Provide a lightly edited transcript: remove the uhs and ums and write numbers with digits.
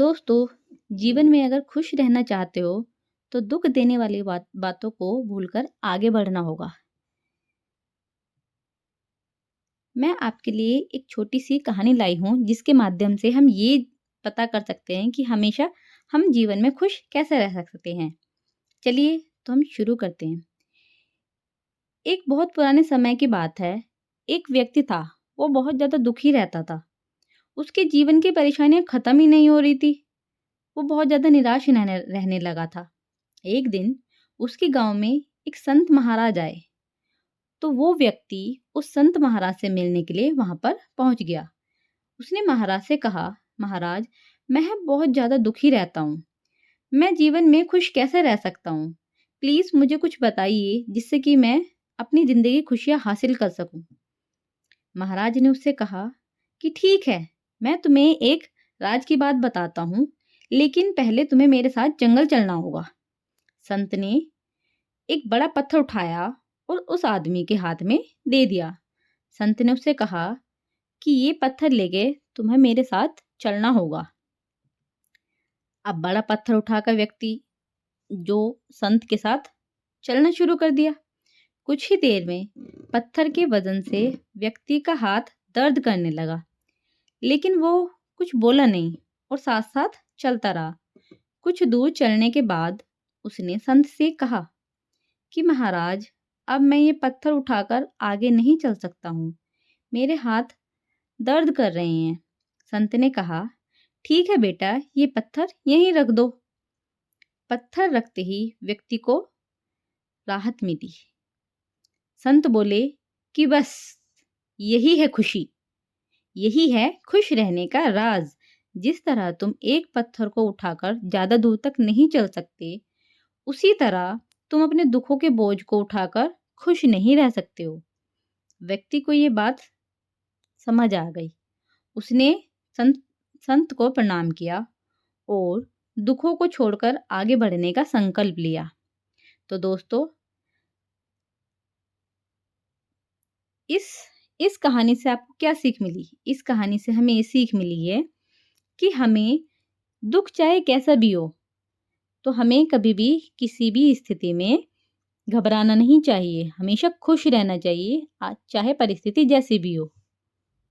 दोस्तों, जीवन में अगर खुश रहना चाहते हो तो दुख देने वाली बातों को भूलकर आगे बढ़ना होगा। मैं आपके लिए एक छोटी सी कहानी लाई हूँ जिसके माध्यम से हम ये पता कर सकते हैं कि हमेशा हम जीवन में खुश कैसे रह सकते हैं। चलिए तो हम शुरू करते हैं। एक बहुत पुराने समय की बात है। एक व्यक्ति था, वो बहुत ज़्यादा दुखी रहता था। उसके जीवन की परेशानियां खत्म ही नहीं हो रही थी। वो बहुत ज़्यादा निराश रहने रहने लगा था। एक दिन उसके गांव में एक संत महाराज आए, तो वो व्यक्ति उस संत महाराज से मिलने के लिए वहां पर पहुंच गया। उसने महाराज से कहा, महाराज, मैं बहुत ज़्यादा दुखी रहता हूँ। मैं जीवन में खुश कैसे रह सकता हूँ? प्लीज़ मुझे कुछ बताइए जिससे कि मैं अपनी ज़िंदगी खुशियाँ हासिल कर सकूँ। महाराज ने उससे कहा कि ठीक है, मैं तुम्हें एक राज की बात बताता हूँ, लेकिन पहले तुम्हें मेरे साथ जंगल चलना होगा। संत ने एक बड़ा पत्थर उठाया और उस आदमी के हाथ में दे दिया। संत ने उससे कहा कि ये पत्थर लेके तुम्हें मेरे साथ चलना होगा। अब बड़ा पत्थर उठाकर व्यक्ति जो संत के साथ चलना शुरू कर दिया। कुछ ही देर में पत्थर के वजन से व्यक्ति का हाथ दर्द करने लगा, लेकिन वो कुछ बोला नहीं और साथ साथ चलता रहा। कुछ दूर चलने के बाद उसने संत से कहा कि महाराज, अब मैं ये पत्थर उठाकर आगे नहीं चल सकता हूँ, मेरे हाथ दर्द कर रहे हैं। संत ने कहा, ठीक है बेटा, ये पत्थर यहीं रख दो। पत्थर रखते ही व्यक्ति को राहत मिली। संत बोले कि बस यही है खुशी, यही है खुश रहने का राज। जिस तरह तुम एक पत्थर को उठाकर ज्यादा दूर तक नहीं चल सकते, उसी तरह तुम अपने दुखों के बोझ को उठाकर खुश नहीं रह सकते हो। व्यक्ति को ये बात समझ आ गई। उसने संत संत को प्रणाम किया और दुखों को छोड़कर आगे बढ़ने का संकल्प लिया। तो दोस्तों, इस इस कहानी से आपको क्या सीख मिली? इस कहानी से हमें ये सीख मिली है कि हमें दुख चाहे कैसा भी हो, तो हमें कभी भी किसी भी स्थिति में घबराना नहीं चाहिए। हमेशा खुश रहना चाहिए, चाहे परिस्थिति जैसी भी हो।